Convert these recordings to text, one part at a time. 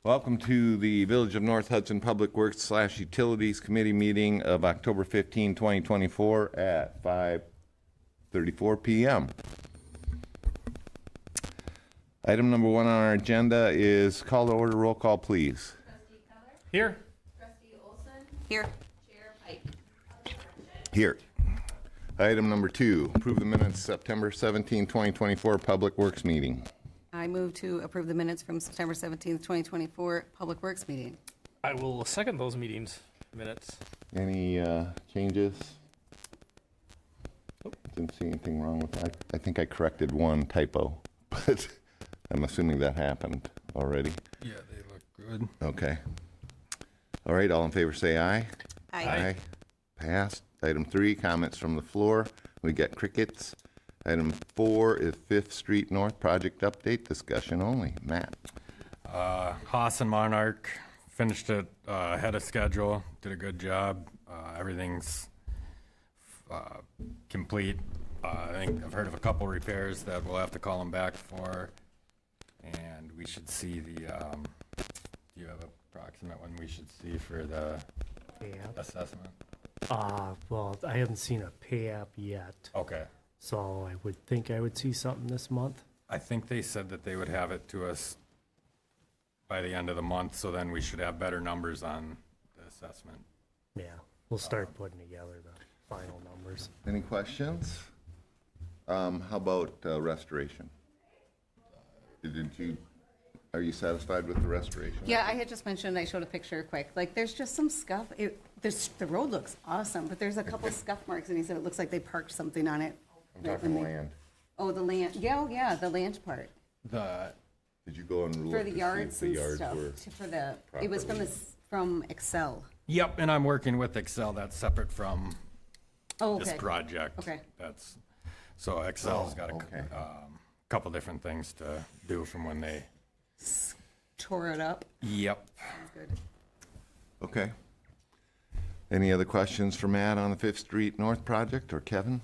Welcome to the Village of North Hudson Public Works / Utilities Committee meeting of October 15, 2024 at 5:34 p.m. Item number 1 on our agenda is call to order. Roll call, please. Trustee Keller? Here. Trustee Olson? Here. Chair Pike? Here. Item number 2, approve the minutes September 17, 2024 Public Works meeting. I move to approve the minutes from September 17th, 2024 Public Works meeting. I will second those minutes. Any changes? Didn't see anything wrong with that. I think I corrected one typo, but I'm assuming that happened already. Yeah, they look good. Okay. All right, all in favor say aye. Aye. Passed. Item 3, comments from the floor. We get crickets. Item 4 is 5th Street North project update, discussion only. Matt. Hudson Monarch finished it ahead of schedule, did a good job. Everything's complete. I think I've heard of a couple repairs that we'll have to call them back for. And we should see the, do you have an approximate when we should see for the assessment? Well, I haven't seen a pay app yet, Okay. so I would think I would see something this month. I think they said that they would have it to us by the end of the month, so then we should have better numbers on the assessment. Yeah, we'll start putting together the final numbers. Any questions? How about restoration? Are you satisfied with the restoration? Yeah, I had just mentioned, I showed a picture quick, like, there's just some scuff. The road looks awesome, but there's a couple scuff marks, and he said it looks like they parked something on it. I'm talking land. Oh, the land, yeah, the land part. Did you go and look For to the see yards if the and yards stuff. were It was from Excel. Yep, and I'm working with Excel. That's separate from Oh, this okay. project. Okay. So Excel's got a okay. couple different things to do from when they. Tore it up. Yep. Sounds good. Okay. Any other questions for Matt on the 5th Street North project or Kevin?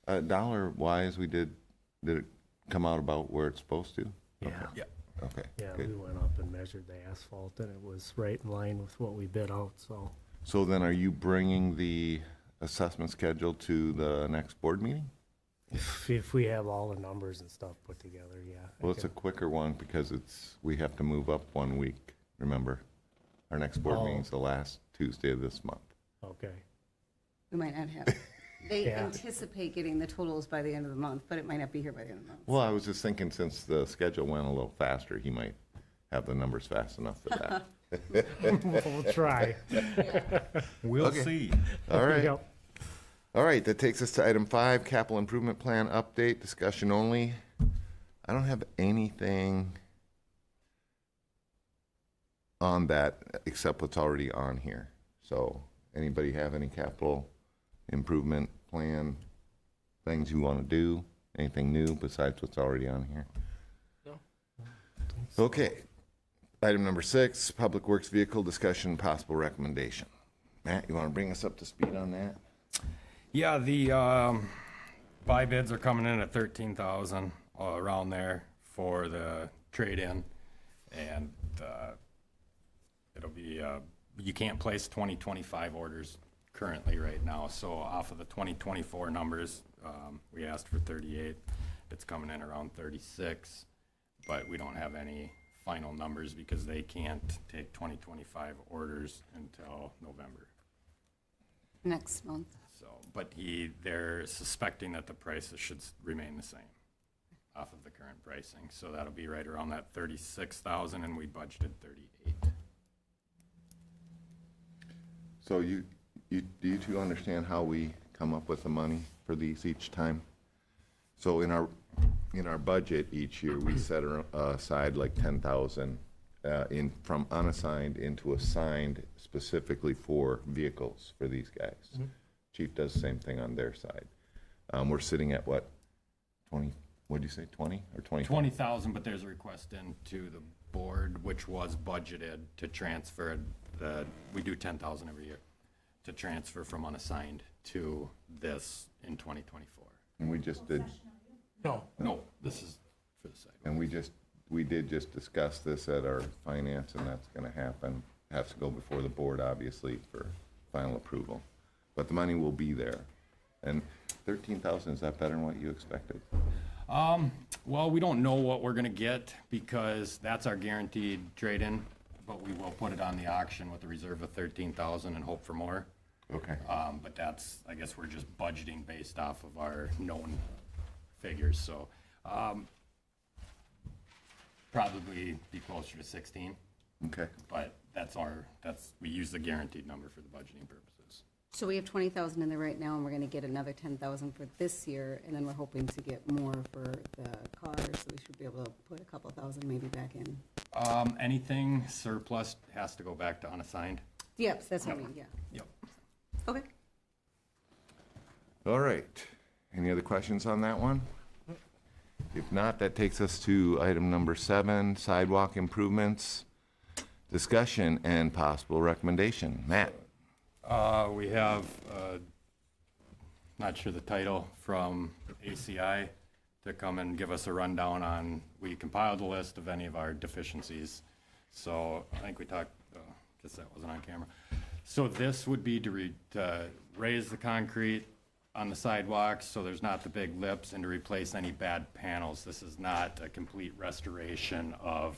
Dollar-wise, did it come out about where it's supposed to? Yeah, Yep. Okay. yeah, good. we went up and measured the asphalt, and it was right in line with what we bid out, so. So then are you bringing the assessment schedule to the next board meeting? If we have all the numbers and stuff put together, yeah. Well, it's a quicker one because we have to move up 1 week, remember? Our next board Oh. meeting's the last Tuesday of this month. Okay, We might not have, they Yeah. anticipate getting the totals by the end of the month, but it might not be here by the end of the month. Well, I was just thinking since the schedule went a little faster, he might have the numbers fast enough for that. we'll try. We'll Okay. see. All right. Yep. All right, that takes us to item 5, capital improvement plan update, discussion only. I don't have anything on that except what's already on here. So anybody have any capital improvement plan things you want to do? Anything new besides what's already on here? No. Okay. Item number 6, public works vehicle discussion, possible recommendation. Matt, you want to bring us up to speed on that? Yeah, the buy bids are coming in at 13,000 around there for the trade-in, and it'll be you can't place 2025 orders currently right now. So off of the 2024 numbers, we asked for 38. It's coming in around 36, but we don't have any final numbers because they can't take 2025 orders until November. Next month. So, but they're suspecting that the prices should remain the same off of the current pricing. So that'll be right around that 36,000, and we budgeted 38. So do you two understand how we come up with the money for these each time? So in our budget each year, we set aside like 10,000 from unassigned into assigned specifically for vehicles for these guys. Mm-hmm. Chief does the same thing on their side. We're sitting at what, 20? What did you say, 20 or 20? 20,000, but there's a request into the board, which was budgeted to transfer we do 10,000 every year to transfer from unassigned to this in 2024. And we just did, No, this is for the site. and we just we did just discuss this at our finance, and that's gonna happen. Has to go before the board, obviously, for final approval. But the money will be there. And 13,000, is that better than what you expected? Well, we don't know what we're gonna get because that's our guaranteed trade-in, but we will put it on the auction with a reserve of 13,000 and hope for more. Okay. But that's, I guess we're just budgeting based off of our known figures, so, probably be closer to 16, Okay. but we use the guaranteed number for the budgeting purposes. So we have 20,000 in there right now, and we're gonna get another 10,000 for this year, and then we're hoping to get more for the cars, so we should be able to put a couple thousand maybe back in. Anything surplus has to go back to unassigned. Yep, that's what I mean, yeah. Yep. Okay. All right. Any other questions on that one? If not, that takes us to item number 7, sidewalk improvements, discussion and possible recommendation. Matt? We have, not sure the title, from ACI to come and give us a rundown on, we compiled a list of any of our deficiencies. So I think we talked, guess that wasn't on camera. So this would be to raise the concrete on the sidewalks so there's not the big lips and to replace any bad panels. This is not a complete restoration of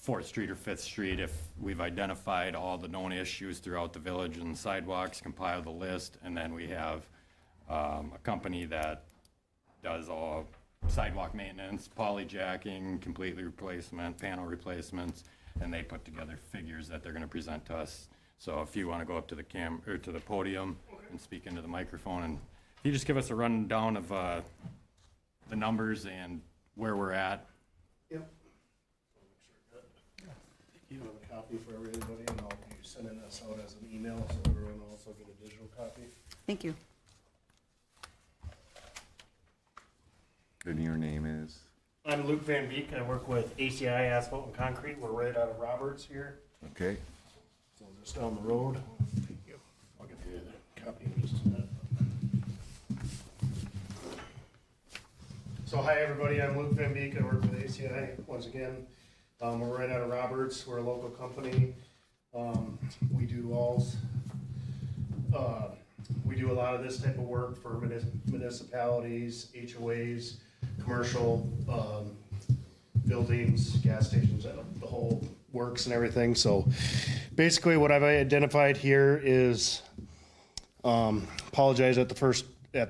4th Street or 5th Street. If we've identified all the known issues throughout the village and sidewalks, compile the list, and then we have a company that does all sidewalk maintenance, polyjacking, completely replacement, panel replacements, and they put together figures that they're gonna present to us. So if you wanna go up to the or to the podium and speak into the microphone, and if you just give us a rundown of the numbers and where we're at. Yep. You have a copy for everybody, and I'll be sending this out as an email, so everyone will also get a digital copy. Thank you. And your name is? I'm Luke Van Beek. I work with ACI Asphalt and Concrete. We're right out of Roberts here, Okay. so just down the road. I'll get you the copy in just a minute. So hi, everybody. I'm Luke Van Beek. I work with ACI once again. We're right out of Roberts. We're a local company. We do we do a lot of this type of work for municipalities, HOAs, commercial buildings, gas stations, the whole works and everything. So basically what I've identified here is, apologize at the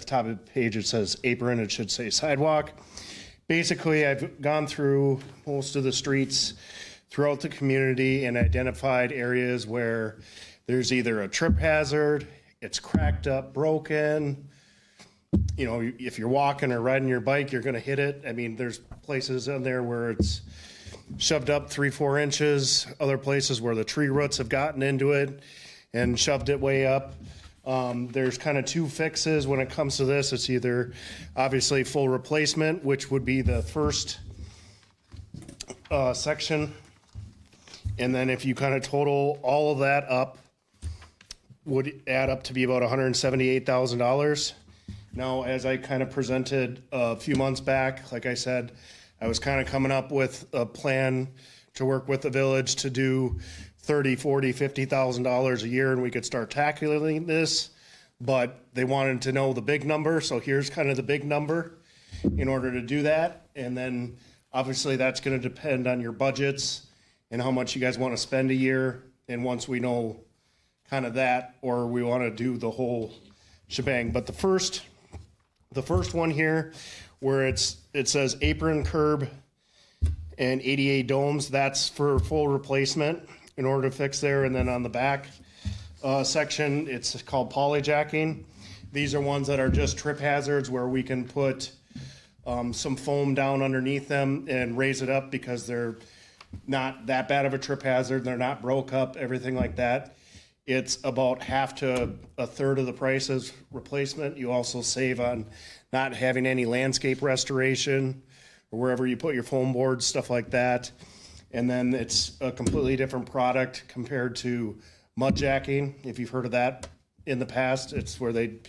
top of the page, it says apron, it should say sidewalk. Basically, I've gone through most of the streets throughout the community and identified areas where there's either a trip hazard, it's cracked up, broken. You know, if you're walking or riding your bike, you're gonna hit it. I mean, there's places in there where it's shoved up 3-4 inches, other places where the tree roots have gotten into it and shoved it way up. There's kind of 2 fixes when it comes to this. It's either obviously full replacement, which would be the first section. And then if you kind of total all of that up, would add up to be about $178,000. Now, as I kind of presented a few months back, like I said, I was kind of coming up with a plan to work with the village to do $30,000, $40,000, $50,000 a year, and we could start calculating this. But they wanted to know the big number, so here's kind of the big number in order to do that. And then obviously that's going to depend on your budgets and how much you guys want to spend a year. And once we know kind of that, or we want to do the whole shebang. But the first one here, where it says apron, curb, and ADA domes, that's for full replacement in order to fix there. And then on the back section, it's called polyjacking. These are ones that are just trip hazards where we can put some foam down underneath them and raise it up because they're not that bad of a trip hazard. They're not broke up, everything like that. It's about half to a third of the price as replacement. You also save on not having any landscape restoration or wherever you put your foam boards, stuff like that. And then it's a completely different product compared to mud jacking. If you've heard of that in the past, it's where they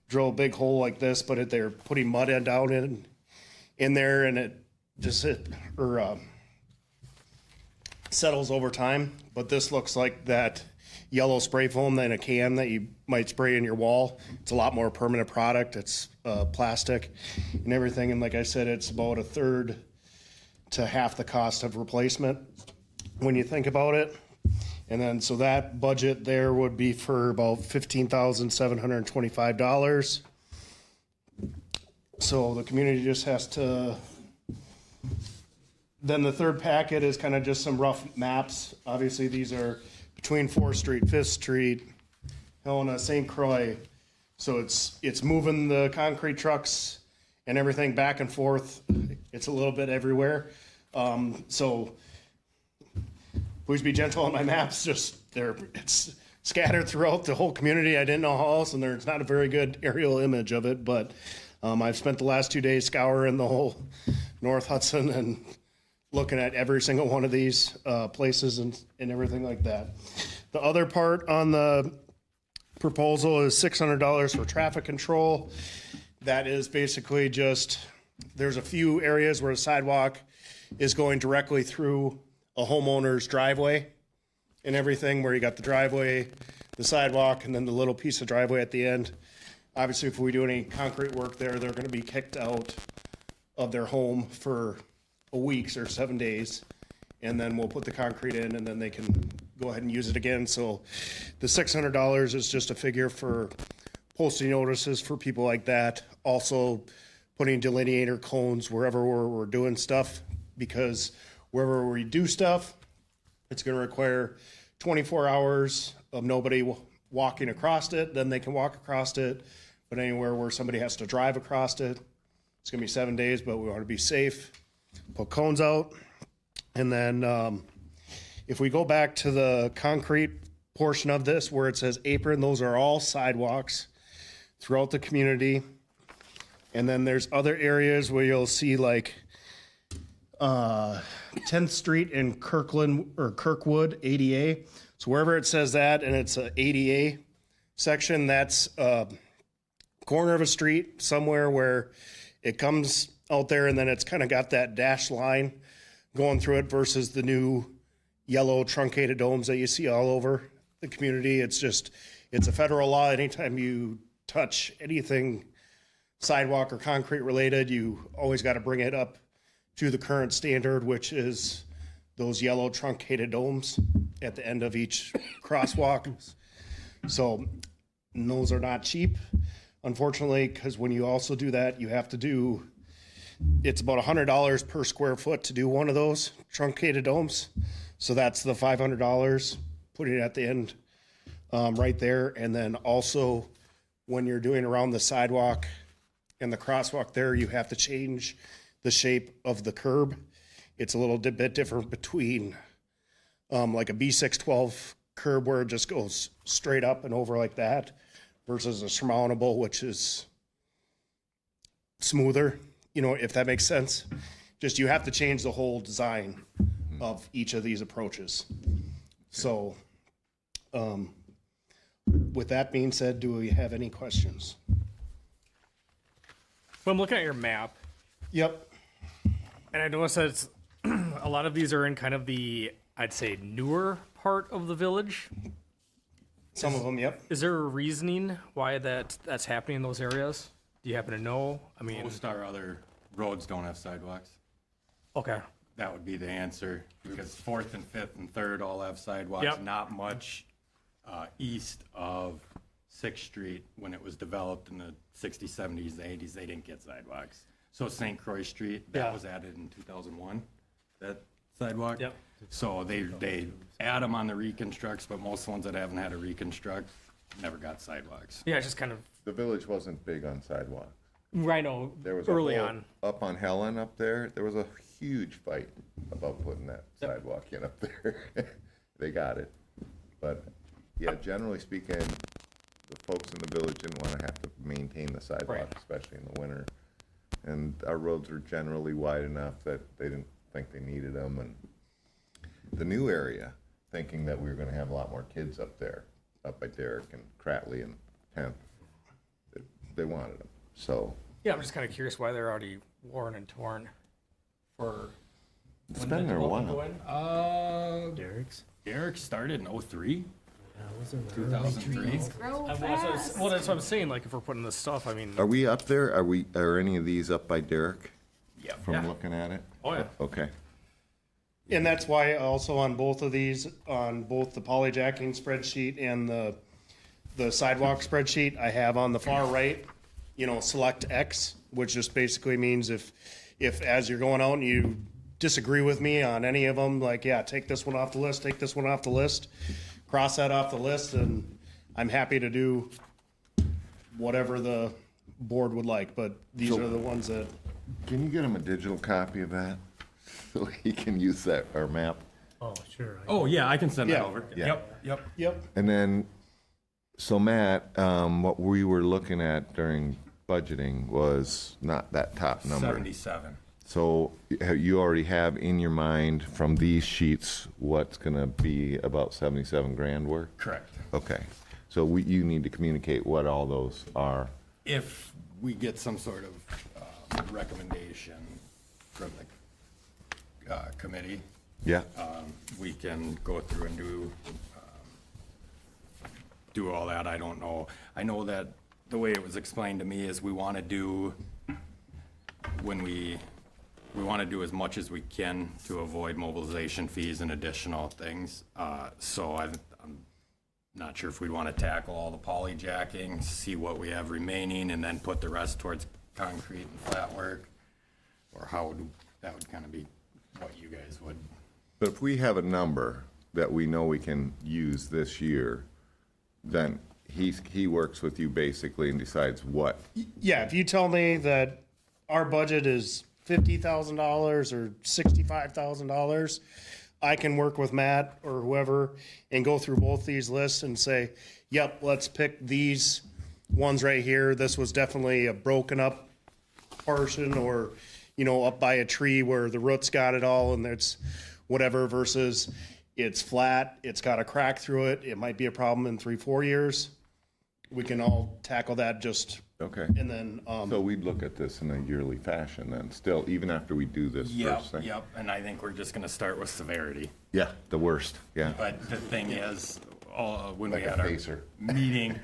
drill a big hole like this, but they're putting mud down in there, and settles over time, but this looks like that yellow spray foam in a can that you might spray in your wall. It's a lot more permanent product. It's plastic and everything, and like I said, it's about a third to half the cost of replacement when you think about it. And then, so that budget there would be for about $15,725. So the community just has to, then the third packet is kind of just some rough maps. Obviously, these are between 4th Street, 5th Street, Helena, St. Croix. So it's moving the concrete trucks and everything back and forth. It's a little bit everywhere. So please be gentle on my maps. It's scattered throughout the whole community. I didn't know how else, and there's not a very good aerial image of it, but I've spent the last 2 days scouring the whole North Hudson and looking at every single one of these places and everything like that. The other part on the proposal is $600 for traffic control. That is basically just, there's a few areas where the sidewalk is going directly through a homeowner's driveway and everything, where you got the driveway, the sidewalk, and then the little piece of driveway at the end. Obviously, if we do any concrete work there, they're gonna be kicked out of their home for a week or 7 days. And then we'll put the concrete in, and then they can go ahead and use it again. So the $600 is just a figure for posting notices for people like that. Also putting delineator cones wherever we're doing stuff, because wherever we do stuff, it's going to require 24 hours of nobody walking across it. Then they can walk across it. But anywhere where somebody has to drive across it, it's going to be 7 days, but we want to be safe. Put cones out. And then if we go back to the concrete portion of this where it says apron, those are all sidewalks throughout the community. And then there's other areas where you'll see like 10th Street and Kirkland or Kirkwood ADA. So wherever it says that and it's a ADA section, that's a corner of a street somewhere where it comes out there and then it's kind of got that dashed line going through it versus the new yellow truncated domes that you see all over the community. It's a federal law. Anytime you touch anything sidewalk or concrete related, you always got to bring it up to the current standard, which is those yellow truncated domes at the end of each crosswalk. So those are not cheap, unfortunately, because when you also do that, you have to do, it's about $100 per square foot to do one of those truncated domes. So that's the $500, putting it at the end right there. And then also when you're doing around the sidewalk and the crosswalk there, you have to change the shape of the curb. It's a little bit different between like a B612 curb where it just goes straight up and over like that versus a surmountable, which is smoother, if that makes sense. Just you have to change the whole design of each of these approaches. So with that being said, do we have any questions? Well, I'm looking at your map, Yep. and I noticed that it's, a lot of these are in kind of the, I'd say, newer part of the village. Some of them, yep. Is there a reasoning why that's happening in those areas? Do you happen to know? I mean, Most our other roads don't have sidewalks. okay. That would be the answer, because 4th and 5th and 3rd all have sidewalks. Yep. Not much east of 6th Street. When it was developed in the 60s, 70s, the 80s, they didn't get sidewalks. So St. Croix Street, that Yeah. was added in 2001, that sidewalk. Yep. So they add them on the reconstructs, but most ones that haven't had a reconstruct never got sidewalks. Yeah, it's just kind of, The village wasn't big on sidewalks. I know, There was early a whole, on. up on Helen up there, there was a huge fight about putting that sidewalk in up there. They got it. But yeah, generally speaking, the folks in the village didn't want to have to maintain the sidewalk, Right. especially in the winter. And our roads are generally wide enough that they didn't think they needed them. And the new area, thinking that we were going to have a lot more kids up there, up by Derrick and Cratley and 10th, they wanted them. So Yeah, I'm just kind of curious why they're already worn and torn. For It's when been did there a the one while. go in? Derek's. Derek started in '03, Yeah, it was in the early 2003. Trees grow Well, fast. that's what I'm saying. Like, if we're putting this stuff, I mean, Are we up there? Are any of these up by Derek Yeah. from looking at it? oh yeah. Okay. And that's why also on both of these, on both the polyjacking spreadsheet and the sidewalk spreadsheet, I have on the far right, select X, which just basically means if as you're going out and you disagree with me on any of them, like, yeah, take this one off the list, take this one off the list, cross that off the list, and I'm happy to do whatever the board would like, but these So- are the ones that, Can you get him a digital copy of that? So he can use that, our map? Oh, sure. Oh, yeah, I can send Yeah. that over. Yeah. Yep. yep, And then, so Matt, what we were looking at during budgeting was not that top number. 77. So you already have in your mind from these sheets what's gonna be about 77 grand worth? Correct. Okay, so you need to communicate what all those are. If we get some sort of recommendation from the committee, Yeah, we can go through and do all that. I don't know. I know that the way it was explained to me is we want to do, when we want to do as much as we can to avoid mobilization fees and additional things. So I'm not sure if we'd want to tackle all the polyjacking, see what we have remaining, and then put the rest towards concrete and flat work, or that would kind of be what you guys would. but if we have a number that we know we can use this year, then he works with you basically and decides what. yeah, if you tell me that our budget is $50,000 or $65,000, I can work with Matt or whoever and go through both these lists and say, yep, let's pick these ones right here. This was definitely a broken up portion, or, up by a tree where the roots got it all and it's whatever, versus it's flat, it's got a crack through it. It might be a problem in 3-4 years. We can all tackle that just, Okay, and then, so we'd look at this in a yearly fashion then, still, even after we do this first thing? Yep, and I think we're just gonna start with severity. Yeah, the worst, yeah. But the thing is, when we Like a had our pacer. meeting,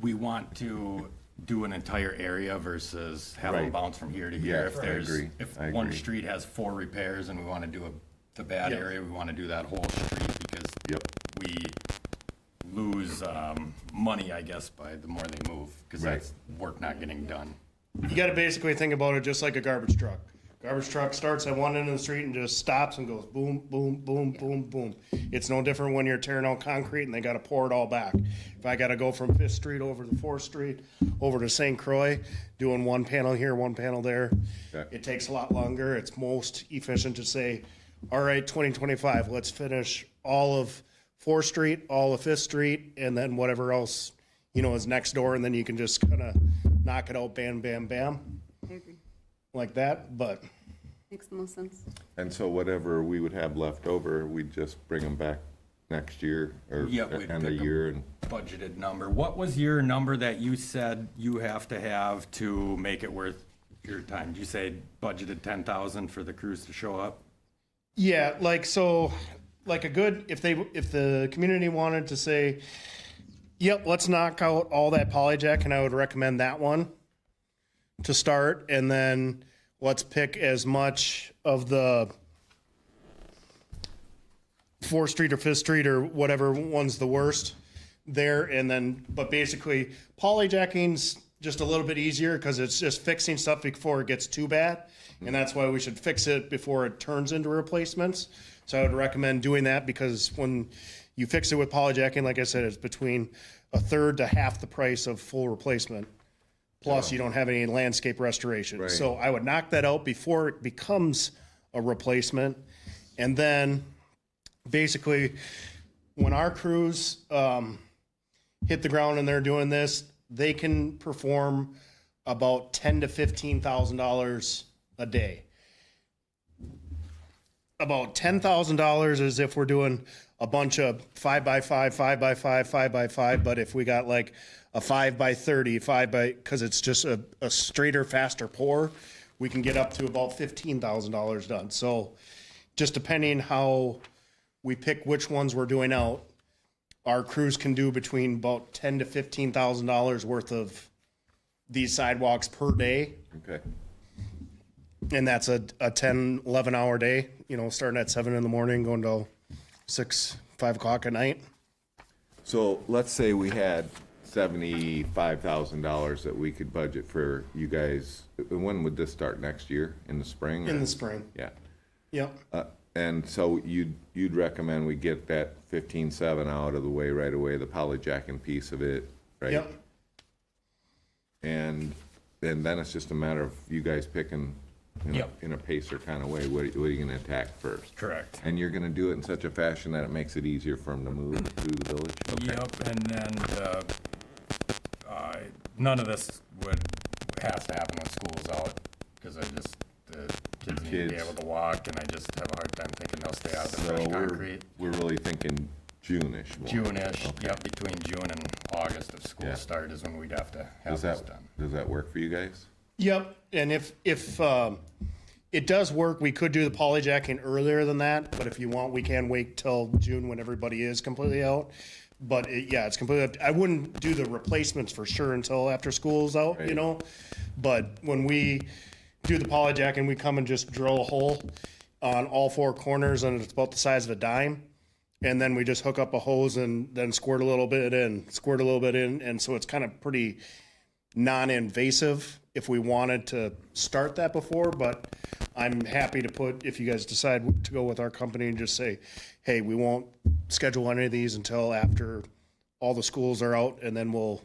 we want to do an entire area versus have them Right. bounce from here to Yeah, here. If I there's, agree. if I one agree. street has 4 repairs and we wanna do the bad Yep. area, we wanna do that whole street because Yep. we lose, money, I guess, by the more they move, cause Right. that's work not getting done. you got to basically think about it just like a garbage truck. Garbage truck starts at one end of the street and just stops and goes boom, boom, boom, boom, boom. It's no different when you're tearing out concrete and they got to pour it all back. If I got to go from 5th Street over to 4th Street, over to St. Croix, doing one panel here, one panel there, Yeah. it takes a lot longer. It's most efficient to say, all right, 2025, let's finish all of 4th Street, all of 5th Street, and then whatever else, is next door, and then you can just kind of knock it out, bam, bam, bam, I agree. like that, but Makes the most sense. And so whatever we would have left over, we'd just bring them back next year or Yep, we'd end of pick 'em. year and, Budgeted number. What was your number that you said you have to have to make it worth your time? Did you say budgeted 10,000 for the crews to show up? yeah, like a good, if the community wanted to say, yep, let's knock out all that polyjack, and I would recommend that one to start, and then let's pick as much of the 4th Street or 5th Street or whatever one's the worst there, and then, but basically, polyjacking's just a little bit easier because it's just fixing stuff before it gets too bad, and that's why we should fix it before it turns into replacements. So I would recommend doing that, because when you fix it with polyjacking, like I said, it's between a third to half the price of full replacement. Plus, you don't have any landscape restoration. Right. So I would knock that out before it becomes a replacement. And then basically, when our crews hit the ground and they're doing this, they can perform about $10,000 to $15,000 a day. About $10,000 is if we're doing a bunch of 5x5, 5x5, 5x5. But if we got like a 5x30, because it's just a straighter, faster pour, we can get up to about $15,000 done. So just depending how we pick which ones we're doing out, our crews can do between about $10,000 to $15,000 worth of these sidewalks per day. Okay. And that's a 10, 11 hour day, you know, starting at 7 in the morning, going till 6, 5 o'clock at night. So let's say we had $75,000 that we could budget for you guys. When would this start? Next year? In the spring? In or- the spring. Yeah. Yep. And so you'd recommend we get that 15.7 out of the way right away, the polyrjacking piece of it, right? Yep. And then it's just a matter of you guys picking, you know, Yep. in a pacer kind of way, what are you gonna attack first? Correct. And you're gonna do it in such a fashion that it makes it easier for them to move through the village? Okay. Yep, and then, none of this has to happen when school's out, because the kids need to be Kids. able to walk, and I just have a hard time thinking they'll stay out of the So fresh concrete. we're really thinking June-ish more. June-ish, Okay. yep, between June and August if school Yeah. start is when we'd have to have Does this that, done. does that work for you guys? Yep. And if it does work, we could do the polyjacking earlier than that, but if you want, we can wait till June when everybody is completely out. But yeah, it's completely, I wouldn't do the replacements for sure until after school's out, you Right. know? But when we do the polyjacking, we come and just drill a hole on all 4 corners, and it's about the size of a dime. And then we just hook up a hose and then squirt a little bit in, and so it's kind of pretty non-invasive if we wanted to start that before, but I'm happy to put, if you guys decide to go with our company and just say, hey, we won't schedule any of these until after all the schools are out, and then we'll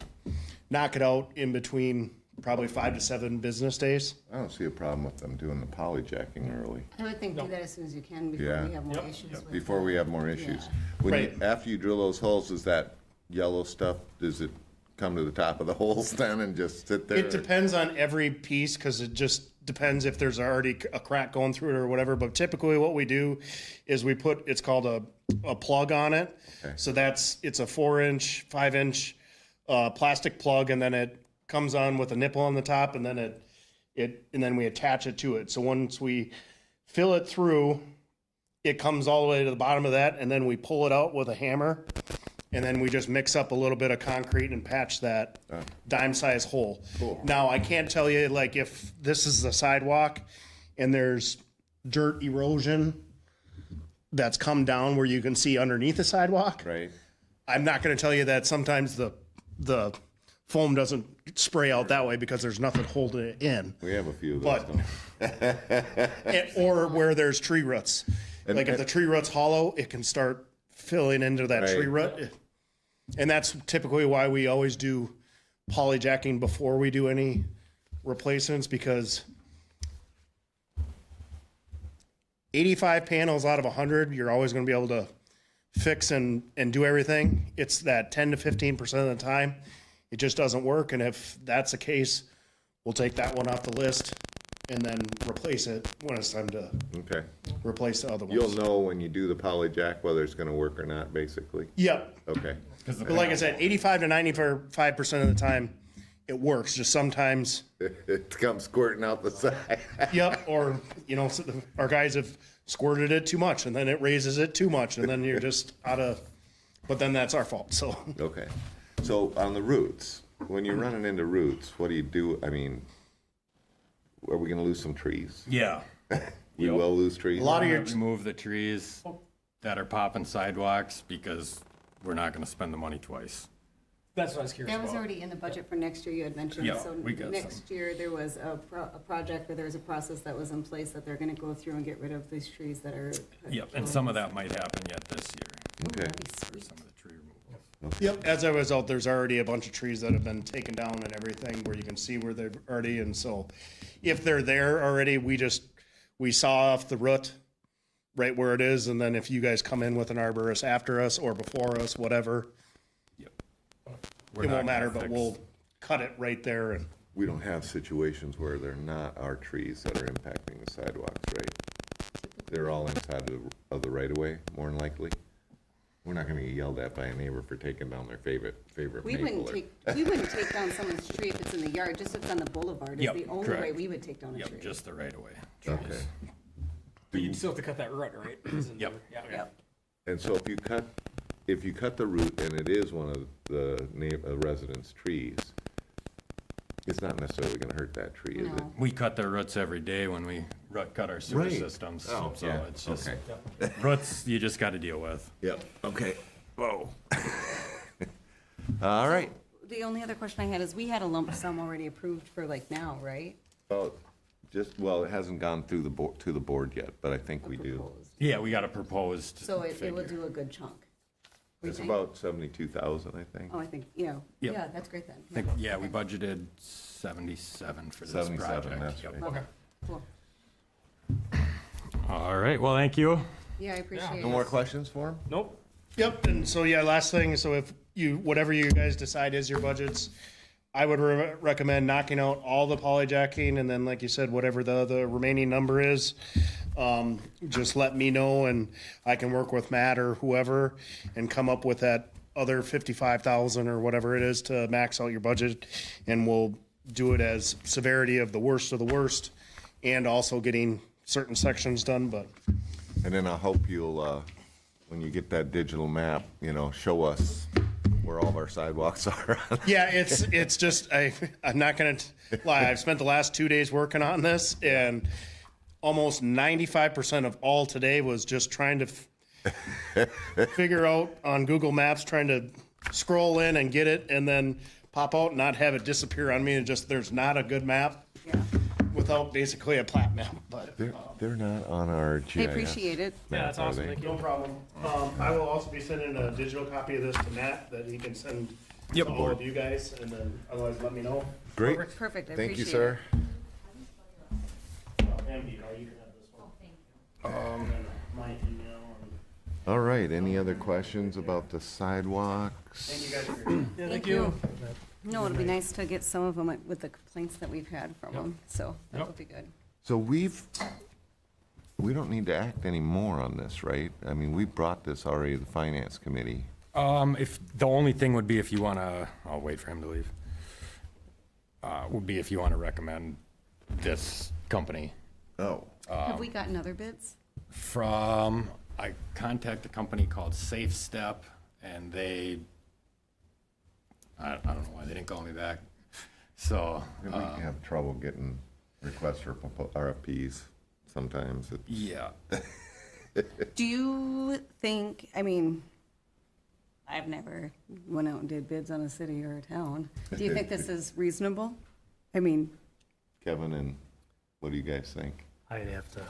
knock it out in between probably 5 to 7 business days. I don't see a problem with them doing the polyjacking early, I would think do that as soon as you can Yeah. before we have more issues with. before we have more issues. When you, Right. after you drill those holes, is that yellow stuff, does it come to the top of the holes then and just sit there? It depends on every piece, because it just depends if there's already a crack going through it or whatever. But typically what we do is we put, it's called a plug on it. Okay. So it's a 4-inch, 5-inch plastic plug, and then it comes on with a nipple on the top, and then and then we attach it to it. So once we fill it through, it comes all the way to the bottom of that, and then we pull it out with a hammer, and then we just mix up a little bit of concrete and patch that dime-sized hole. Cool. Now, I can't tell you, like, if this is the sidewalk and there's dirt erosion that's come down where you can see underneath the sidewalk, Right? I'm not going to tell you that sometimes the foam doesn't spray out that way because there's nothing holding it in. We have a few of those. But, or where there's tree roots. Like if the tree root's hollow, it can start filling into that tree Right. root. And that's typically why we always do polyjacking before we do any replacements, because 85 panels out of 100, you're always going to be able to fix and do everything. It's that 10 to 15% of the time, it just doesn't work. And if that's the case, we'll take that one off the list and then replace it when it's time to Okay. replace the other ones. You'll know when you do the polyjack whether it's gonna work or not, basically? Yep. Okay. But like I said, 85 to 95% of the time, it works. Just sometimes, It comes squirting out the side. yep, or, you know, our guys have squirted it too much, and then it raises it too much, and then you're just out of, but then that's our fault, so. Okay. So on the roots, when you're running into roots, what do you do? I mean, are we gonna lose some trees? Yeah. We will lose trees? A lot of your, Remove the trees that are popping sidewalks, because we're not gonna spend the money twice. That's what I was curious That was about. already in the budget for next year, you had mentioned. Yeah, So we got next year, there was a project where there was a process that was in place that they're gonna go through and get rid of these trees that are. Yep, and some of that might happen yet this year, Okay. for some of the tree removal. yep, as a result, there's already a bunch of trees that have been taken down and everything, where you can see where they're already, and so if they're there already, we saw off the root right where it is, and then if you guys come in with an arborist after us or before us, whatever, We're it not won't matter, gonna but fix- we'll cut it right there, and We don't have situations where they're not our trees that are impacting the sidewalks, right? They're all inside of the right of way, more than likely? We're not gonna get yelled at by a neighbor for taking down their favorite We maple. wouldn't take down someone's tree if it's in the yard, just if it's on the boulevard, is Yep, the only correct. way we would take down a tree. Yep, just the right of way. Okay. But you'd still have to cut that root, right? Yep. Yeah, okay. Yep. And so if you cut the root and it is one of the residents' trees, it's not necessarily gonna hurt that tree, is it? No. We cut their roots every day when we cut our sewer Right. systems. Oh, So yeah, it's just, okay. roots you just gotta deal with. Yep, okay. Whoa. All right. The only other question I had is, we had a lump sum already approved for like now, right? Oh, well, it hasn't gone through to the board yet, but I think we do. Proposed. Yeah, we got a proposed So it will figure. do a good chunk. We It's think? about 72,000, I think. Oh, I think, yeah, Yep. yeah, that's great then. I think, yeah, we budgeted 77 for this 77, project. that's Yep. right. Okay. Cool. All right, well, thank you. Yeah, I appreciate it. No more questions for him? Nope. Yep, and so yeah, last thing, so if you, whatever you guys decide is your budgets, I would recommend knocking out all the polyjacking, and then like you said, whatever the remaining number is, just let me know, and I can work with Matt or whoever and come up with that other 55,000 or whatever it is to max out your budget, and we'll do it as severity of the worst, and also getting certain sections done, but And then I hope you'll, when you get that digital map, show us where all of our sidewalks are. yeah, it's just, I'm not gonna lie, I've spent the last 2 days working on this, and almost 95% of all today was just trying to figure out on Google Maps, trying to scroll in and get it, and then pop out and not have it disappear on me, and just, there's not a good map Yeah, without basically a plat map, but. They're not on our I GIS. appreciate it. Yeah, that's Are awesome. they? Thank you. No problem. I will also be sending a digital copy of this to Matt that he can send Yep. to all of you guys, and then otherwise let me know. Great. Perfect, I appreciate it. Thank you, sir. And you can have this one. And then my email, and All right, any other questions about the sidewalks? thank you guys for your. Yeah, Thank you. No, it'll be nice to get some of them with the complaints that we've had from them, so that Yep. would be good. So we don't need to act anymore on this, right? I mean, we brought this already to the finance committee. If, the only thing would be if you wanna, I'll wait for him to leave. Would be if you wanna recommend this company. Oh. Have we gotten other bids? I contacted a company called Safe Step, and I don't know why they didn't call me back. So, We have trouble getting requests for RFPs sometimes. yeah. Do you think, I mean, I've never went out and did bids on a city or a town. Do you think this is reasonable? I mean, Kevin, and what do you guys think? I'd have to,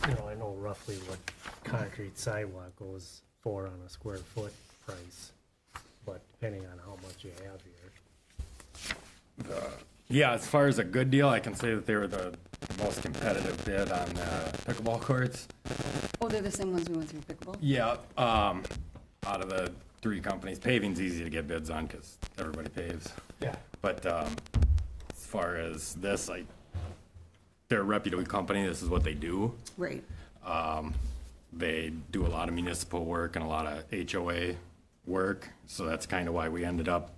I know roughly what concrete sidewalk goes for on a square foot price, but depending on how much you have here. Yeah, as far as a good deal, I can say that they were the most competitive bid on pickleball courts. oh, they're the same ones we went through pickleball? Yeah, out of the three companies, paving's easy to get bids on because everybody paves. Yeah. But as far as this, they're a reputable company. This is what they do. Right. They do a lot of municipal work and a lot of HOA work, so that's kind of why we ended up.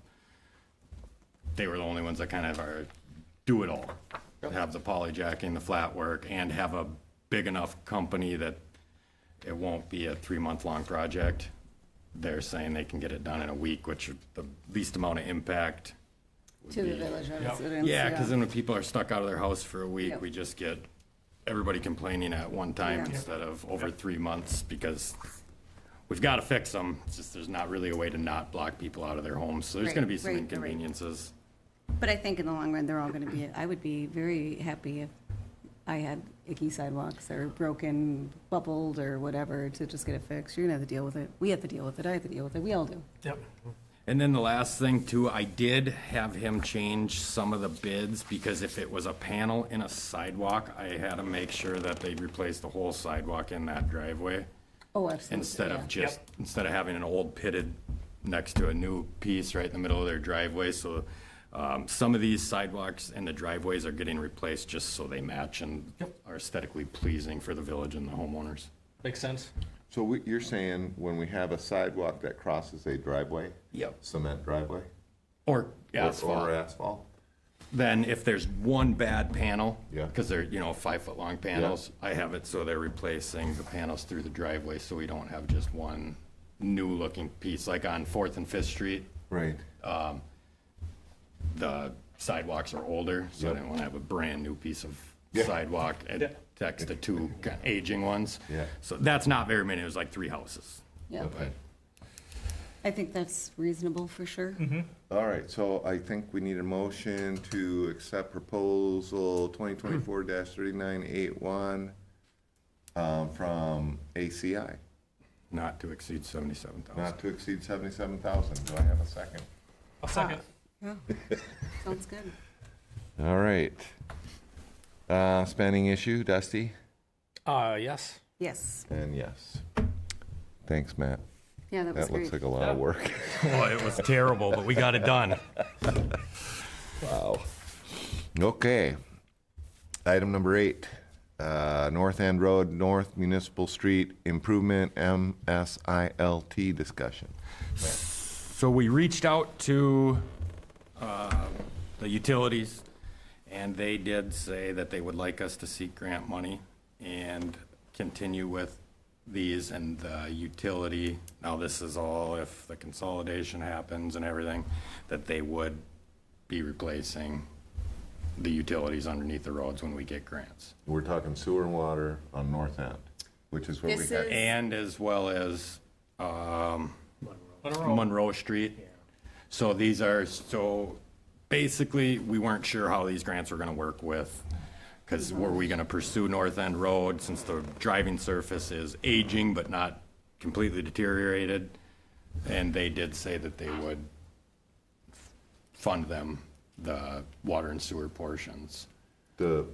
They were the only ones that kind of do it all, have the polyjacking, the flat work, and have a big enough company that it won't be a 3-month-long project. They're saying they can get it done in a week, which is the least amount of impact. would To the be- village residents. Yeah, because then when people are stuck out of their house for a week, Yep. we just get everybody complaining at one time Yeah. instead of over 3 months, because we've got to fix them. It's just, there's not really a way to not block people out of their homes, so there's Right, going to be some right, right. inconveniences. But I think in the long run, they're all gonna be, I would be very happy if I had icky sidewalks or broken, bubbled or whatever to just get it fixed. You're gonna have to deal with it. We have to deal with it. I have to deal with it. We all do. Yep. And then the last thing too, I did have him change some of the bids, because if it was a panel in a sidewalk, I had to make sure that they replaced the whole sidewalk in that driveway. Oh, absolutely. Instead yeah. of just, instead of having an old pitted next to a new piece right in the middle of their driveway. So some of these sidewalks and the driveways are getting replaced just so they match and are aesthetically pleasing for the village and the homeowners. Makes sense. So you're saying when we have a sidewalk that crosses a driveway? Yep. Cement driveway? Or asphalt. Or asphalt? Then if there's one bad panel, Yeah. because they're, 5-foot-long panels, I have it so they're replacing the panels through the driveway, so we don't have just one new-looking piece, like on 4th and 5th Street. Right. The sidewalks are older, so I Yep. didn't want to have a brand-new piece of Yeah. sidewalk and text to two aging ones. Yeah. So that's not very many, it was like 3 houses. Yeah, Okay. I think that's reasonable for sure. All right, so I think we need a motion to accept proposal 2024-3981 from ACI, Not to exceed 77,000. not to exceed 77,000. Do I have a second? A second. Yeah, sounds good. All right. Spending issue, Dusty? Yes. Yes, And yes. Thanks, Matt. yeah, that was That looks great. like a lot of work. Oh, it was terrible, but we got it done. Wow. Okay. Item number 8, North End Road, North Municipal Street Improvement, MSILT discussion. So we reached out to the utilities, and they did say that they would like us to seek grant money and continue with these and the utility. Now, this is all if the consolidation happens and everything, that they would be replacing the utilities underneath the roads when we get grants. We're talking sewer and water on North End, which is where we This had. is- And as well as Monroe. Monroe Street. So these are, so basically, we weren't sure how these grants were gonna work with, because were we gonna pursue North End Road, since the driving surface is aging but not completely deteriorated? And they did say that they would fund them, the water and sewer portions. The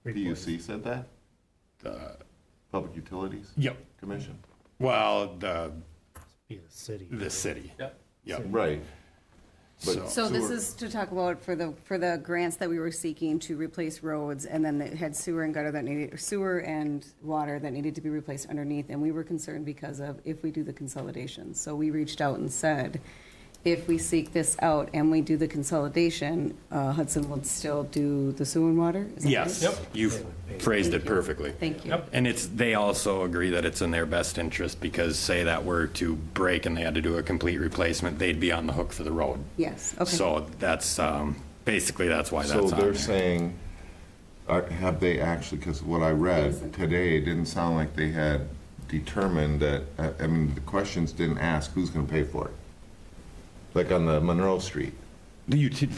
PUC said that? The, Public Utilities yep, Commission? well, Be the city. the city. Yep. Right. So, So this Sewer. is to talk about for the grants that we were seeking to replace roads, and then it had sewer and gutter that needed, sewer and water that needed to be replaced underneath, and we were concerned because of if we do the consolidation. So we reached out and said, if we seek this out and we do the consolidation, Hudson would still do the sewer and water? Is that yes, right? you phrased it perfectly. Thank you. And they also agree that it's in their best interest, because say that were to break and they had to do a complete replacement, they'd be on the hook for the road. Yes, okay. So that's, basically, that's why So that's on they're there. saying, have they actually, because what I read today, it didn't sound like they had determined that, I mean, the questions didn't ask who's gonna pay for it. Like on the Monroe Street. I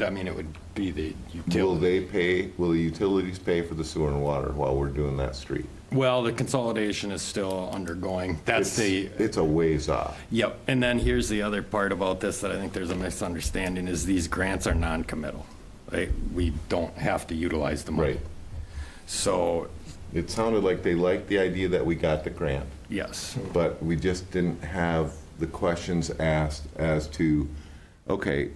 mean, it would be the utility. Will the utilities pay for the sewer and water while we're doing that street? Well, the consolidation is still undergoing. That's the, It's a ways off. yep. And then here's the other part about this that I think there's a misunderstanding, is these grants are non-committal. Right? We don't have to utilize the money. Right. So, It sounded like they liked the idea that we got the grant, yes. but we just didn't have the questions asked as to, okay,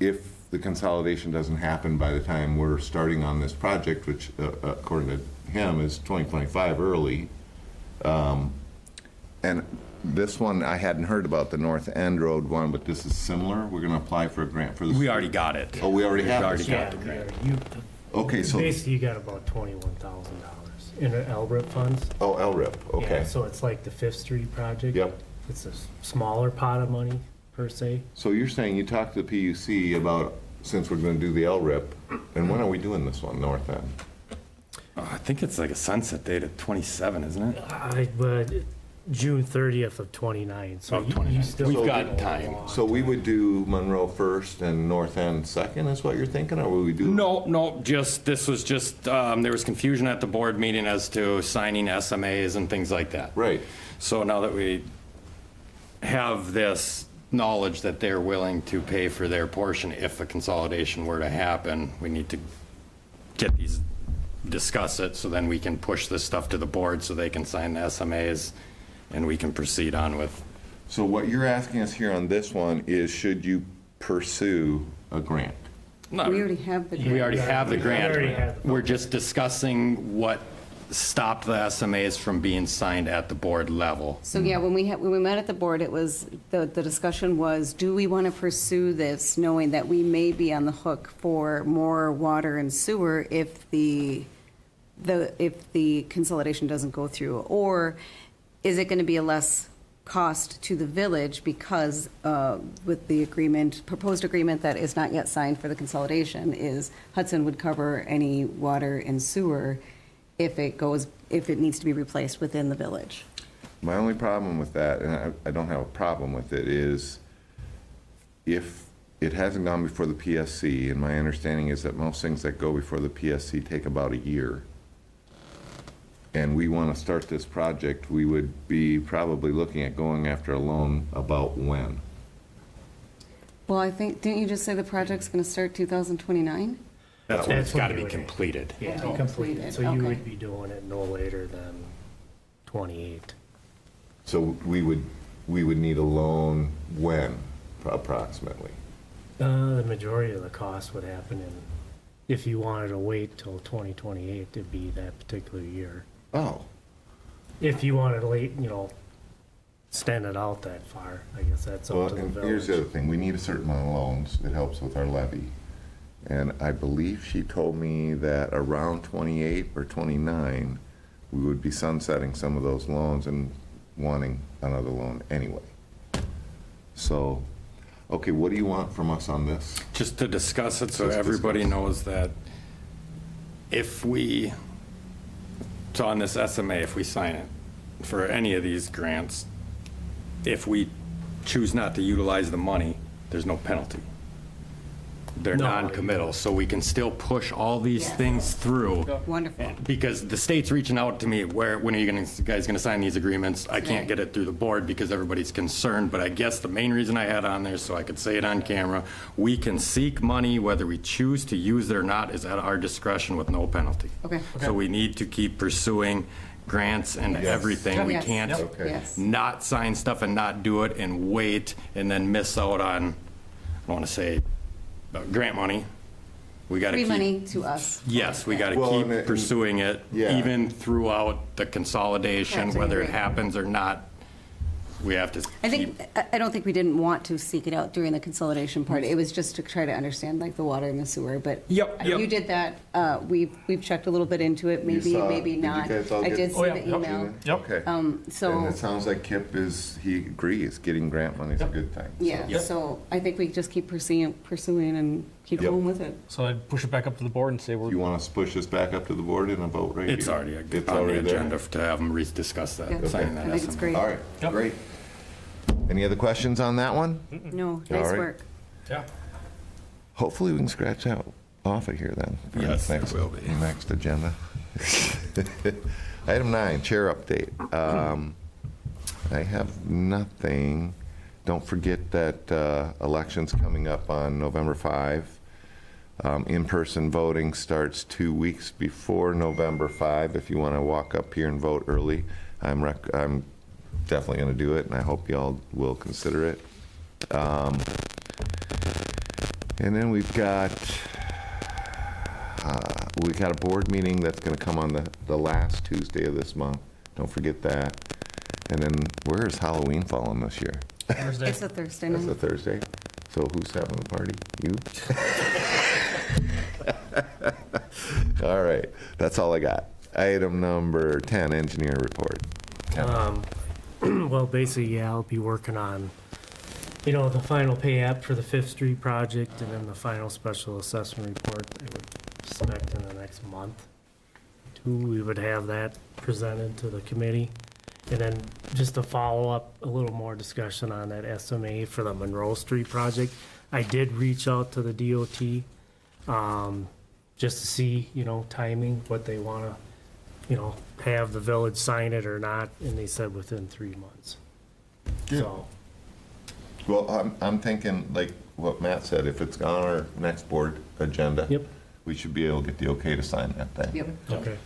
if the consolidation doesn't happen by the time we're starting on this project, which according to him is 2025 early, and this one, I hadn't heard about the North End Road one, but this is similar. We're gonna apply for a grant for this. We already got it. Oh, we already have already this. got Yeah, the grant. Okay, so, basically you got about $21,000 in the LRIP funds. oh, LRIP, Yeah, okay. so it's like the Fifth Street project. Yep. It's a smaller pot of money per se. So you're saying you talked to the PUC about, since we're gonna do the LRIP, and when are we doing this one, North End? I think it's like a sunset date of 27, isn't it? But June 30th of 29, so Oh, you 29. still. We've got a time. long So we would do Monroe first and North End second, is what you're thinking, or would we do? No, this was just, there was confusion at the board meeting as to signing SMAs and things like that. Right. So now that we have this knowledge that they're willing to pay for their portion if a consolidation were to happen, we need to get these, discuss it, so then we can push this stuff to the board so they can sign the SMAs and we can proceed on with. So what you're asking us here on this one is, should you pursue a grant? No, We already have the. we already have the We already have grant. the- We're just discussing what stopped the SMAs from being signed at the board level. So, yeah, when we met at the board, it was, the discussion was, do we want to pursue this knowing that we may be on the hook for more water and sewer if the consolidation doesn't go through? Or is it going to be a less cost to the village because with the agreement, proposed agreement that is not yet signed for the consolidation, is Hudson would cover any water and sewer if it needs to be replaced within the village? My only problem with that, and I don't have a problem with it, is if it hasn't gone before the PSC, and my understanding is that most things that go before the PSC take about a year, and we want to start this project, we would be probably looking at going after a loan about when? Well, I think, didn't you just say the project's going to start 2029? That's when it's when got to you be would- completed. Yeah, Oh, completed, so you okay. would be doing it no later than 28. So we would need a loan when, approximately? The majority of the cost would happen if you wanted to wait till 2028 to be that particular year. Oh, If you wanted to late, extend it out that far, I guess that's well, up to the and here's the other village. thing, we need a certain amount of loans, it helps with our levy. And I believe she told me that around 28 or 29, we would be sunsetting some of those loans and wanting another loan anyway. So, okay, what do you want from us on this? Just to discuss it so Let's everybody discuss. knows that so on this SMA, if we sign it for any of these grants, if we choose not to utilize the money, there's no penalty. They're No. non-committal, so we can still push all these Yes. things through. Wonderful. Because the state's reaching out to me, when are you guys gonna sign these agreements? I can't get it through the board because everybody's concerned, but I guess the main reason I had on there, so I could say it on camera, we can seek money, whether we choose to use it or not, is at our discretion with no penalty. Okay. So we need to keep pursuing grants and everything. We Yes. can't Okay. Yes. not sign stuff and not do it and wait and then miss out on, I don't wanna say, grant money. We gotta Free keep. money to us. Yes, we got to Well, keep and pursuing it, yeah. even throughout the consolidation, Correct, I whether it agree. happens or not. We have to I keep. think, I don't think we didn't want to seek it out during the consolidation part. It was just to try to understand like the water and the sewer, but Yep, yep. you did that. We've checked a little bit into it, maybe, saw it? maybe Did you not. guys all I get- did see Oh, yeah. the Yep. email. Okay. So, And it sounds like Kip he agrees, getting grant money is a good thing. yeah, so I think we just keep pursuing and keep Yep. going with it. So I'd push it back up to the board and say Do we're, you want us to push this back up to the board in a vote right It's here? already It's on the already there? agenda to have them discuss Yeah. that, signing I that think it's SMA. great. All right, Yep. great. Any other questions on that one? No, nice right. work. yeah. Hopefully we can scratch that off of here then. for Yes, it next- will be. Next agenda. Item 9, chair update. I have nothing. Don't forget that election's coming up on November 5. In-person voting starts 2 weeks before November 5. If you want to walk up here and vote early, I'm definitely going to do it, and I hope y'all will consider it. And then we've got a board meeting that's going to come on the last Tuesday of this month. Don't forget that. And then where is Halloween falling this year? Thursday. It's a Thursday That's a night. Thursday. So who's having the party? You? All right, that's all I got. Item number 10, engineer report. Well, basically, yeah, I'll be working on, the final pay app for the Fifth Street project and then the final special assessment report. I would expect in the next month. We would have that presented to the committee. And then just to follow up, a little more discussion on that SMA for the Monroe Street project. I did reach out to the DOT, just to see, timing, what they wanna, have the village sign it or not, and they said within 3 months. So, Well, I'm thinking, like what Matt said, if it's on our next board agenda, Yep. we should be able to get the okay to sign that thing. Yep. okay,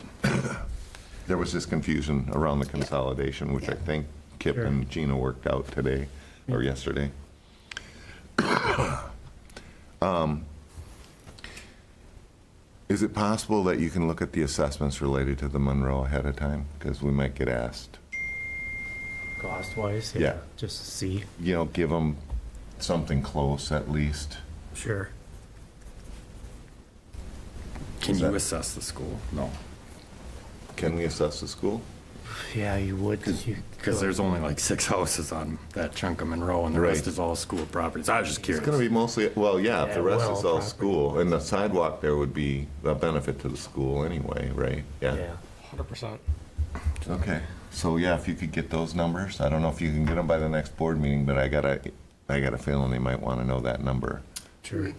There was this confusion around the consolidation, which I think Kip Sure. and Gina worked out today or yesterday. Is it possible that you can look at the assessments related to the Monroe ahead of time? Because we might get asked. Cost-wise, Yeah. yeah, just to see, You know, give them something close at least. sure. Can Is you that- assess the school? No, Can we assess the school? Yeah, you would, you because could. there's only like 6 houses on that chunk of Monroe, and the rest Right. is all school properties. I was just It's curious. gonna be mostly, well, yeah, Yeah, the rest well, is all property. school, and the sidewalk there would be a benefit to the school anyway, right? Yeah, 100%. Okay, so yeah, if you could get those numbers, I don't know if you can get them by the next board meeting, but I got a feeling they might wanna know that number. sure.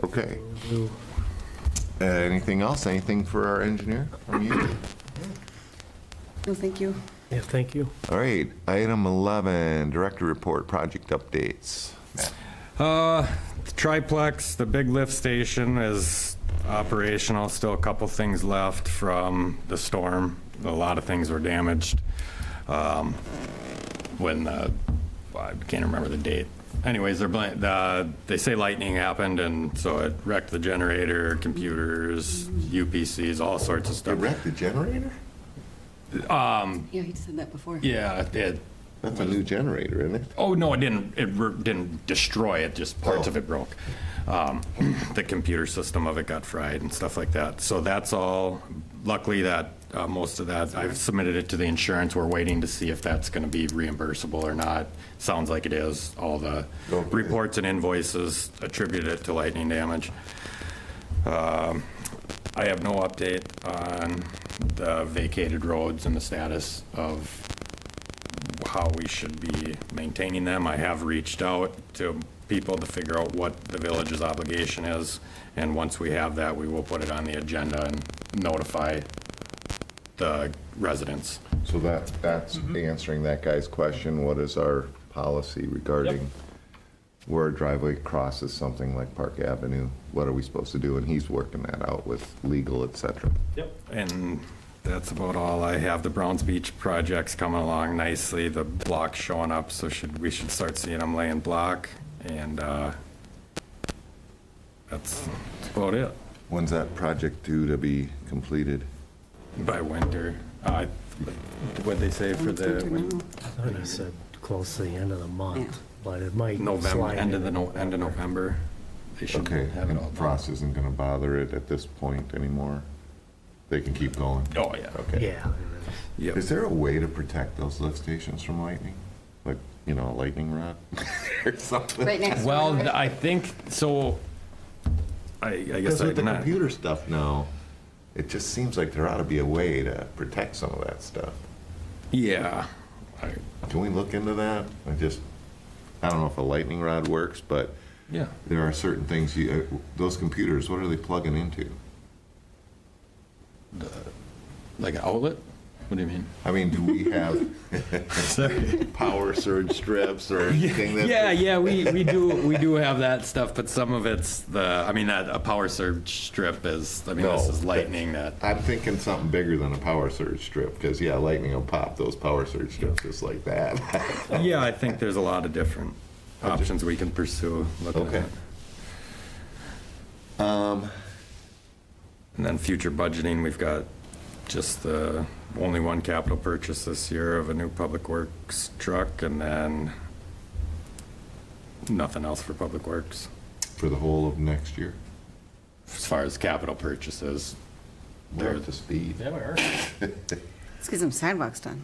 Okay, Do- anything else, anything for our engineer from you? No, thank you. Yeah, thank you. All right, item 11, director report, project updates. Matt. The triplex, the big lift station is operational, still a couple things left from the storm. A lot of things were damaged. When, I can't remember the date. Anyways, they say lightning happened, and so it wrecked the generator, computers, UPCs, all sorts of They stuff. wrecked the generator? Yeah, he said that before. Yeah, it, That's a new generator, isn't it? oh, no, it didn't, didn't destroy it, just parts of it broke. The computer system of it got fried and stuff like that. So that's all, luckily that, most of that, I've submitted it to the insurance. We're waiting to see if that's gonna be reimbursable or not. Sounds like it is. All the Okay. reports and invoices attribute it to lightning damage. I have no update on the vacated roads and the status of how we should be maintaining them. I have reached out to people to figure out what the village's obligation is, and once we have that, we will put it on the agenda and notify the residents. So that's answering that guy's question, what is our policy regarding where a driveway crosses something like Park Avenue? What are we supposed to do? And he's working that out with legal, et cetera. Yep. And that's about all I have. The Browns Beach project's coming along nicely. The block's showing up, so we should start seeing them laying block, and that's about it. When's that project due to be completed? By winter. What'd they say for the I thought you said close to the end of the Yeah. month, but it might November, slide end of into end of November? They should Okay, have it and all done. frost isn't gonna bother it at this point anymore? They can keep going? Oh, yeah. Okay. Yeah. Yep. Is there a way to protect those lift stations from lightning? Like, you know, a lightning rod or something? Right next door. Well, right? I think, so, I guess Because with the I'm not. computer stuff now, it just seems like there ought to be a way to protect some of that stuff. Yeah. Can we look into that? I don't know if a lightning rod works, but Yeah. there are certain things, those computers, what are they plugging into? Like an outlet? What do you mean? I mean, do we have Sorry. power surge strips or anything that? Yeah, we do have that stuff, but some of it's a power surge strip is, this No, is lightning that. I'm thinking something bigger than a power surge strip, because yeah, lightning will pop those power surge strips just like that. Yeah, I think there's a lot of different options we can pursue. looking Okay. at. And then future budgeting, we've got just only one capital purchase this year of a new Public Works truck, and then nothing else for Public Works. For the whole of next year? As far as capital purchases, We're up to speed. Let's get some sidewalks done.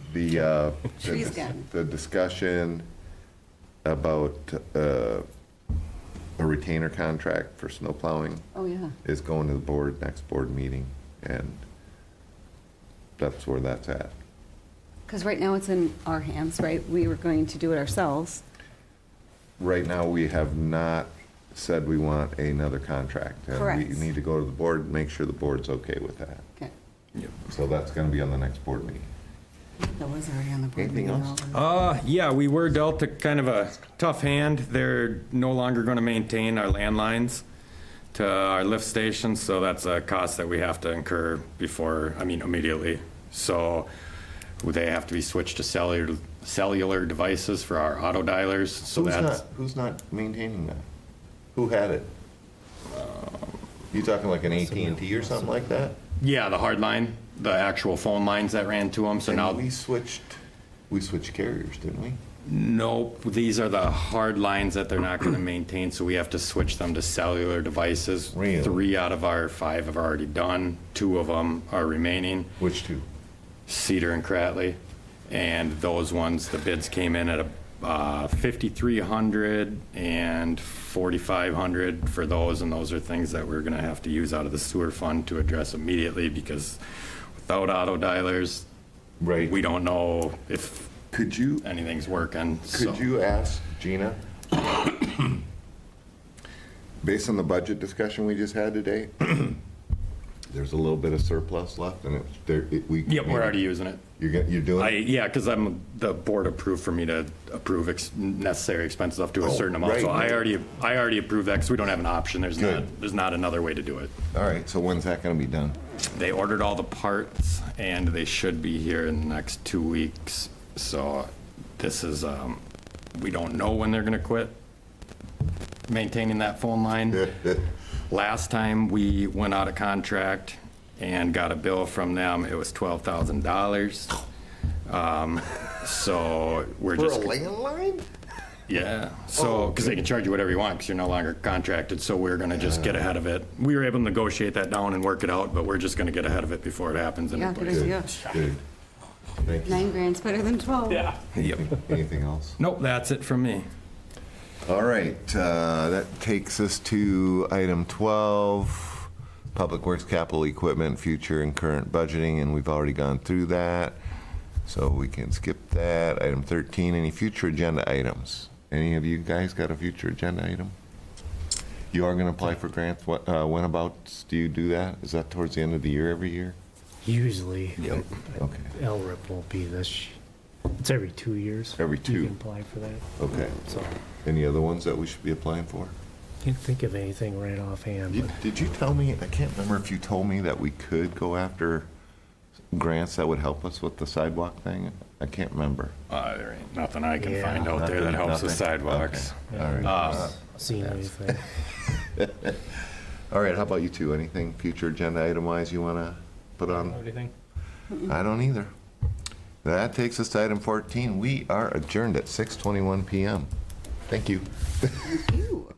Trees gone. The discussion about a retainer contract for snow plowing Oh, yeah. is going to the board, next board meeting, and that's where that's at. Because right now it's in our hands, right? We were going to do it ourselves. Right now, we have not said we want another contract. And Correct. we need to go to the board and make sure the board's okay with that. Okay. So that's gonna be on the next board meeting. That was already on the board. Anything meeting, else? all the- Yeah, we were dealt a kind of a tough hand. They're no longer going to maintain our landlines to our lift stations, so that's a cost that we have to incur immediately. So they have to be switched to cellular devices for our auto dialers, so that's. Who's not maintaining that? Who had it? You talking like an AT&T or something like that? Yeah, the hard line, the actual phone lines that ran to them, so And now, we switched carriers, didn't we? nope, these are the hard lines that they're not gonna maintain, so we have to switch them to cellular devices. Really? 3 out of our 5 have already done, 2 of them are remaining, Which two? Cedar and Cratley. And those ones, the bids came in at a 5,300 and 4,500 for those, and those are things that we're gonna have to use out of the sewer fund to address immediately, because without auto dialers, Right. we don't know if Could you, anything's working, so. could you ask Gina, based on the budget discussion we just had today, there's a little bit of surplus left and it's there, we. Yep, we're already using it. You're doing it? Yeah, because the board approved for me to approve necessary expenses up to a Oh, certain amount. So right. I already approved that, because we don't have an option. Good. There's not another way to do it. All right, so when's that gonna be done? They ordered all the parts, and they should be here in the next 2 weeks. So this is, we don't know when they're gonna quit maintaining that phone line. Last time we went out of contract and got a bill from them, it was $12,000. So we're For a just. landline? Yeah, so, because they can charge you whatever you want, because you're no longer contracted, so we're gonna just get ahead of it. We were able to negotiate that down and work it out, but we're just gonna get ahead of it before it happens Yeah, good anyways. idea. Good. Thank you. 9 grand's better than 12. Yeah. Yep. Anything else? Nope, that's it from me. All right, that takes us to item 12, Public Works Capital Equipment, future and current budgeting, and we've already gone through that, so we can skip that. Item 13, any future agenda items? Any of you guys got a future agenda item? You are going to apply for grants? What, whenabouts do you do that? Is that towards the end of the year every year? Usually, Yep. Okay, LRIP won't be it's every 2 years. Every two. You can apply for that. okay. So, Any other ones that we should be applying for? can't think of anything right offhand, but Did you tell me, I can't remember if you told me that we could go after grants that would help us with the sidewalk thing? I can't remember. There ain't nothing I can Yeah. find out there that helps with Nothing? sidewalks. Okay. All right. seen anything. All right, how about you two? Anything future agenda item-wise you want to put on? Anything? I don't either. That takes us to item 14. We are adjourned at 6:21 PM. Thank you. Thank you.